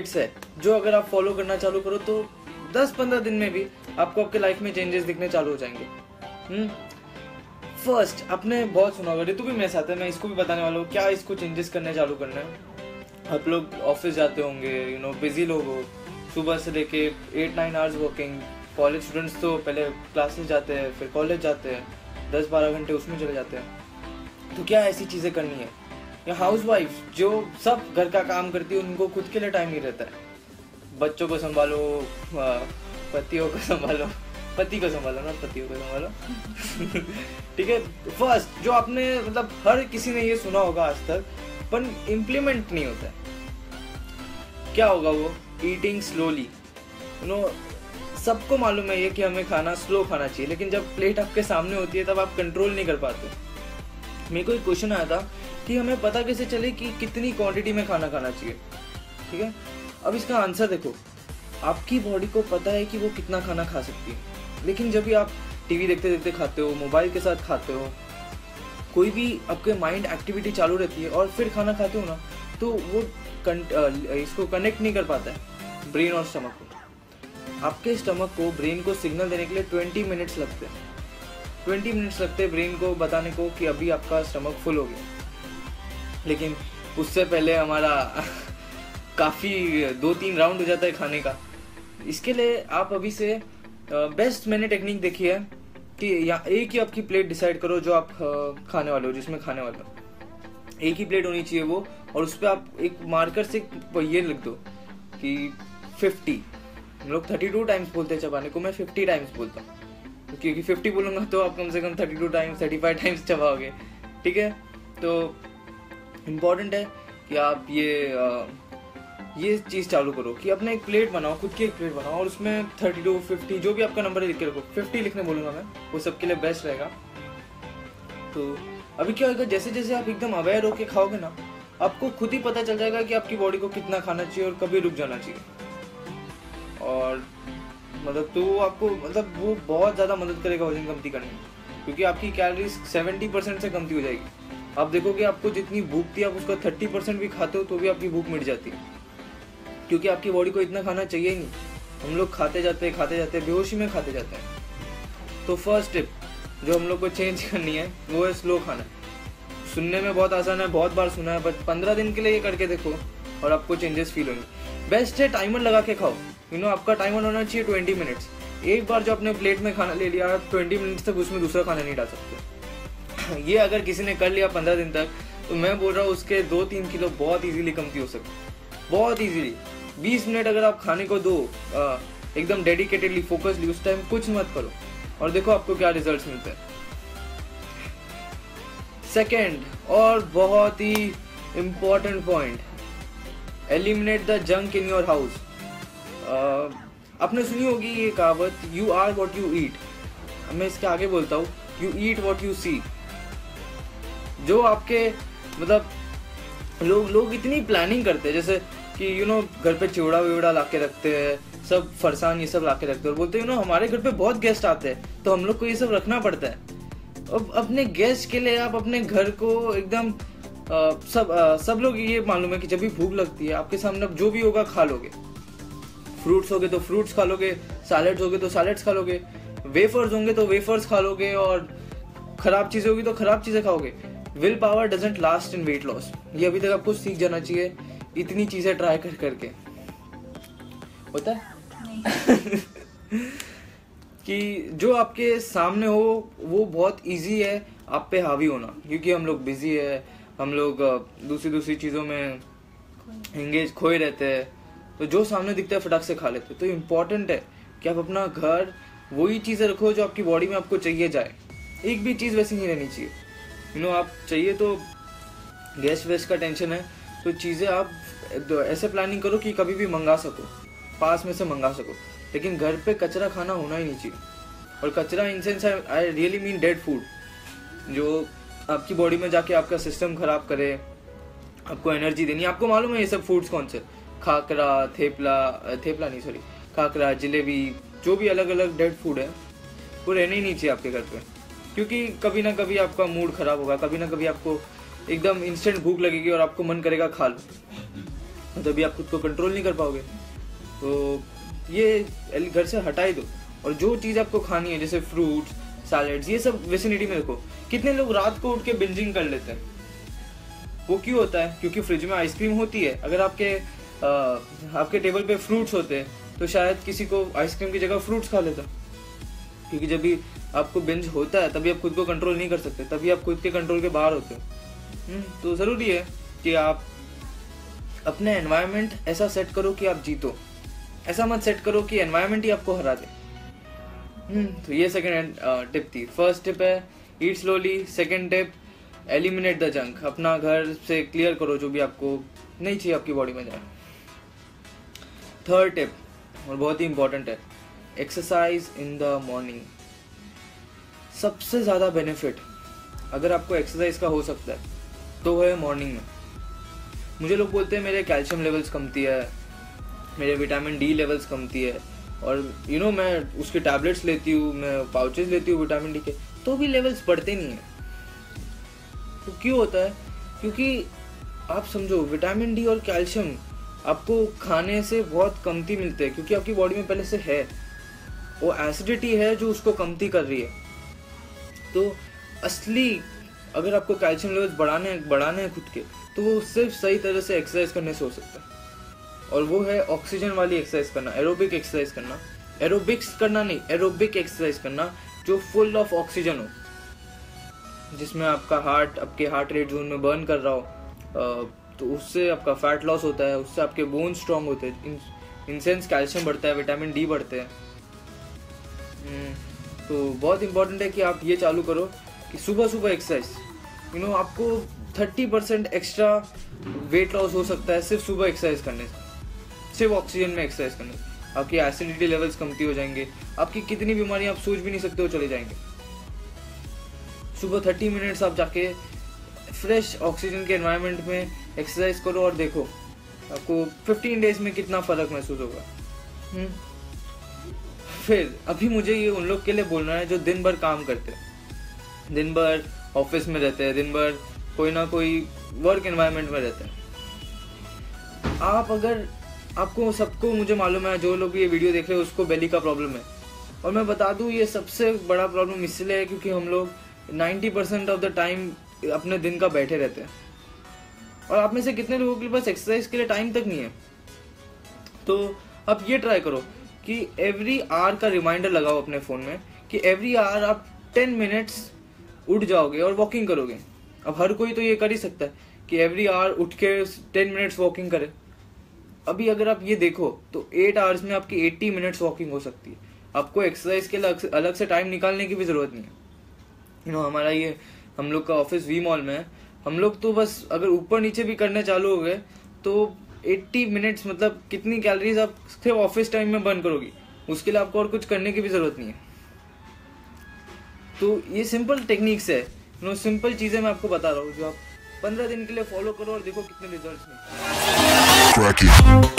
Habits है जो अगर आप फॉलो करना चालू करो तो 10-15 दिन में भी आपको आपके लाइफ में चेंजेस दिखने चालू हो जाएंगे। फर्स्ट, आपने बहुत सुना होगा, ऋतु भी मेरे साथ है, मैं इसको भी बताने वाला हूँ क्या इसको चेंजेस करने चालू करना है। आप लोग ऑफिस जाते होंगे, बिजी लोग हो, सुबह से लेके 8-9 आवर्स वर्किंग। कॉलेज स्टूडेंट्स तो पहले क्लासेस जाते हैं, फिर कॉलेज जाते हैं, 10-12 घंटे उसमें चले जाते हैं। तो क्या ऐसी चीज़ें करनी है? या हाउसवाइफ जो सब घर का काम करती है, उनको खुद के लिए टाइम नहीं रहता है। बच्चों को संभालो, पतियों को संभालो, पति को संभालो ना, पतियों को संभालो ठीक है। फर्स्ट, जो आपने मतलब हर किसी ने ये सुना होगा आज तक, पर इम्प्लीमेंट नहीं होता है, क्या होगा वो? Eating slowly. सबको मालूम है ये कि हमें खाना स्लो खाना चाहिए, लेकिन जब प्लेट आपके सामने होती है तब आप कंट्रोल नहीं कर पाते। मेरे को एक क्वेश्चन आया था कि हमें पता कैसे चले कि कितनी क्वांटिटी में खाना खाना चाहिए, ठीक है। अब इसका आंसर देखो, आपकी बॉडी को पता है कि वो कितना खाना खा सकती है, लेकिन जब भी आप टीवी देखते देखते खाते हो, मोबाइल के साथ खाते हो, कोई भी आपके माइंड एक्टिविटी चालू रहती है और फिर खाना खाते हो ना, तो वो इसको कनेक्ट नहीं कर पाता है ब्रेन और स्टमक को। आपके स्टमक को ब्रेन को सिग्नल देने के लिए 20 मिनट्स लगते हैं। 20 मिनट्स लगते हैं ब्रेन को बताने को कि अभी आपका स्टमक फुल हो गया, लेकिन उससे पहले हमारा काफ़ी 2-3 राउंड हो जाता है खाने का। इसके लिए आप अभी से बेस्ट मैंने टेक्निक देखी है कि एक ही आपकी प्लेट डिसाइड करो जो आप खाने वाले हो, जिसमें खाने वाले हो। एक ही प्लेट होनी चाहिए वो, और उस पर आप एक मार्कर से ये लिख दो कि 50। हम लोग 32 टाइम्स बोलते हैं चबाने को, मैं 50 टाइम्स बोलता हूँ, क्योंकि 50 बोलूँगा तो आप कम से कम 32 टाइम्स 35 टाइम्स चबाओगे, ठीक है। तो इम्पॉर्टेंट है कि आप ये चीज़ चालू करो कि अपना एक प्लेट बनाओ, खुद की एक प्लेट बनाओ, और उसमें 32, 50 जो भी आपका नंबर है लिख के रखो। 50 लिखने बोलूँगा मैं, वो सबके लिए बेस्ट रहेगा। तो अभी क्या होगा, जैसे जैसे आप एकदम अवेयर होके खाओगे ना, आपको खुद ही पता चल जाएगा कि आपकी बॉडी को कितना खाना चाहिए और कभी रुक जाना चाहिए। और मतलब तो आपको मतलब वो बहुत ज़्यादा मदद करेगा वजन कमती करने में, क्योंकि आपकी कैलोरीज 70% से कमती हो जाएगी। आप देखोगे आपको जितनी भूख थी, आप उसका 30% भी खाते हो तो भी आपकी भूख मिट जाती है, क्योंकि आपकी बॉडी को इतना खाना चाहिए ही नहीं। हम लोग खाते जाते बेहोशी में खाते जाते हैं। तो फर्स्ट टिप जो हम लोग को चेंज करनी है वो है स्लो खाना। सुनने में बहुत आसान है, बहुत बार सुना है, बट 15 दिन के लिए ये करके देखो और आपको चेंजेस फील होंगे। बेस्ट है टाइमर लगा के खाओ। आपका टाइमर होना चाहिए 20 मिनट्स। एक बार जो अपने प्लेट में खाना ले लिया, 20 मिनट्स तक उसमें दूसरा खाना नहीं डाल सकते। ये अगर किसी ने कर लिया 15 दिन तक, तो मैं बोल रहा हूँ उसके 2-3 किलो बहुत ईजिली कमती हो सकती है, बहुत ईजिली। 20 मिनट अगर आप खाने को दो एकदम डेडिकेटेडली, फोकसली, उस टाइम कुछ मत करो और देखो आपको क्या रिजल्ट्स मिलते हैं। सेकेंड और बहुत ही important point, eliminate the junk in your house. आपने सुनी होगी ये कहावत, you are what you eat. मैं इसके आगे बोलता हूँ, you eat what you see. जो आपके मतलब लोग इतनी प्लानिंग करते हैं, जैसे कि घर पे चिवड़ा विवड़ा ला के रखते हैं, सब फरसान ये सब ला के रखते हैं और बोलते हैं हमारे घर पे बहुत गेस्ट आते हैं तो हम लोग को ये सब रखना पड़ता है। अब अपने गेस्ट के लिए आप अपने घर को एकदम सब लोग ये मालूम है कि जब भी भूख लगती है आपके सामने जो भी होगा खा लोगे। फ्रूट्स होगे तो फ्रूट्स खा लोगे, सैलेड्स होगे तो सैलेड्स खा लोगे, वेफर्स होंगे तो वेफर्स खा लोगे, और खराब चीजें होगी तो खराब चीजें खाओगे। Will power doesn't last in weight loss. ये अभी तक आपको सीख जाना चाहिए, इतनी चीजें ट्राई करके होता है कि जो आपके सामने हो वो बहुत इजी है आप पे हावी होना, क्योंकि हम लोग बिजी है, हम लोग दूसरी चीज़ों में एंगेज खोए रहते हैं, तो जो सामने दिखता है फटाक से खा लेते हैं। तो इम्पोर्टेंट है कि आप अपना घर वही चीज़ें रखो जो आपकी बॉडी में आपको चाहिए जाए। एक भी चीज़ वैसी नहीं रहनी चाहिए। आप चाहिए तो गैस वेस्ट का टेंशन है तो चीज़ें आप ऐसे प्लानिंग करो कि कभी भी मंगा सको, पास में से मंगा सको, लेकिन घर पे कचरा खाना होना ही नहीं चाहिए। और कचरा in sense I really mean dead food, जो आपकी बॉडी में जाके आपका सिस्टम खराब करे, आपको एनर्जी देनी। आपको मालूम है ये सब फूड्स कौन से? खाकरा, खाकरा, जलेबी, जो भी अलग अलग डेड फूड है वो रहने ही नहीं चाहिए आपके घर पे, क्योंकि कभी ना कभी आपका मूड खराब होगा, कभी ना कभी आपको एकदम इंस्टेंट भूख लगेगी और आपको मन करेगा खा लो। तभी आप खुद को कंट्रोल नहीं कर पाओगे। तो ये घर से हटा ही दो। और जो चीज़ आपको खानी है जैसे फ्रूट्स, सैलेड्स, ये सब विसिनिटी में रखो। कितने लोग रात को उठ के बिंजिंग कर लेते हैं, वो क्यों होता है? क्योंकि फ्रिज में आइसक्रीम होती है। अगर आपके टेबल पे फ्रूट्स होते तो शायद किसी को आइसक्रीम की जगह फ्रूट्स खा लेता। क्योंकि जब भी आपको बिंज होता है तभी आप खुद को कंट्रोल नहीं कर सकते, तभी आप खुद के कंट्रोल के बाहर होते हो। तो ज़रूरी है कि आप अपने एनवायरनमेंट ऐसा सेट करो कि आप जीतो। ऐसा मत सेट करो कि एनवायरनमेंट ही आपको हरा दे। तो ये सेकंड टिप थी। फर्स्ट टिप है eat slowly. Second tip eliminate the junk. अपना घर से क्लियर करो जो भी आपको नहीं चाहिए आपकी बॉडी में जाए। थर्ड टिप और बहुत ही इंपॉर्टेंट है, एक्सरसाइज इन द मॉर्निंग। सबसे ज़्यादा बेनिफिट अगर आपको एक्सरसाइज का हो सकता है तो है मॉर्निंग में। मुझे लोग बोलते हैं मेरे कैल्शियम लेवल्स कमती है, मेरे विटामिन डी लेवल्स कमती है, और मैं उसके टैबलेट्स लेती हूँ, मैं पाउचेस लेती हूँ विटामिन डी के, तो भी लेवल्स बढ़ते नहीं हैं। तो क्यों होता है? क्योंकि आप समझो विटामिन डी और कैल्शियम आपको खाने से बहुत कमती मिलते हैं, क्योंकि आपकी बॉडी में पहले से है। वो एसिडिटी है जो उसको कमती कर रही है। तो असली अगर आपको कैल्शियम लेवल्स बढ़ाने हैं खुद के, तो वो सिर्फ सही तरह से एक्सरसाइज करने से हो सकता है। और वो है ऑक्सीजन वाली एक्सरसाइज करना, एरोबिक एक्सरसाइज करना। एरोबिक्स करना नहीं, एरोबिक एक्सरसाइज करना जो फुल ऑफ ऑक्सीजन हो, जिसमें आपके हार्ट रेट जोन में बर्न कर रहा हो। तो उससे आपका फैट लॉस होता है, उससे आपके बोन स्ट्रांग होते हैं, इनसेंस कैल्शियम बढ़ता है, विटामिन डी बढ़ते हैं। तो बहुत इंपॉर्टेंट है कि आप ये चालू करो कि सुबह सुबह एक्सरसाइज। आपको 30% एक्स्ट्रा वेट लॉस हो सकता है सिर्फ सुबह एक्सरसाइज करने से, सिर्फ ऑक्सीजन में एक्सरसाइज करने से। आपकी एसिडिटी लेवल्स कमती हो जाएंगे, आपकी कितनी बीमारी आप सोच भी नहीं सकते हो चले जाएंगे। सुबह 30 मिनट्स आप जाके फ्रेश ऑक्सीजन के एनवायरनमेंट में एक्सरसाइज करो और देखो आपको 15 डेज में कितना फ़र्क महसूस होगा। फिर अभी मुझे ये उन लोग के लिए बोलना है जो दिन भर काम करते हैं, दिन भर ऑफिस में रहते हैं, दिन भर कोई ना कोई वर्क एनवायरनमेंट में रहते हैं। आपको सबको मुझे मालूम है, जो लोग ये वीडियो देख रहे हैं उसको बेली का प्रॉब्लम है। और मैं बता दूं ये सबसे बड़ा प्रॉब्लम इसलिए है क्योंकि हम लोग 90% ऑफ द टाइम अपने दिन का बैठे रहते हैं। और आप में से कितने लोगों के पास एक्सरसाइज के लिए टाइम तक नहीं है? तो आप ये ट्राई करो कि एवरी आवर का रिमाइंडर लगाओ अपने फ़ोन में कि एवरी आवर आप 10 मिनट्स उठ जाओगे और वॉकिंग करोगे। अब हर कोई तो ये कर ही सकता है कि एवरी आवर उठ के 10 मिनट्स वॉकिंग करे। अभी अगर आप ये देखो तो 8 आवर्स में आपकी 80 मिनट्स वॉकिंग हो सकती है। आपको एक्सरसाइज के लिए अलग से टाइम निकालने की भी ज़रूरत नहीं है। हमारा ये हम लोग का ऑफिस वी मॉल में है। हम लोग तो बस अगर ऊपर नीचे भी करने चालू हो गए तो 80 मिनट्स मतलब कितनी कैलोरीज आप सिर्फ ऑफिस टाइम में बर्न करोगी, उसके लिए आपको और कुछ करने की भी जरूरत नहीं है। तो ये सिंपल टेक्निक्स है, सिंपल चीजें मैं आपको बता रहा हूँ जो आप 15 दिन के लिए फॉलो करो और देखो कितने रिजल्ट्स मिलते हैं।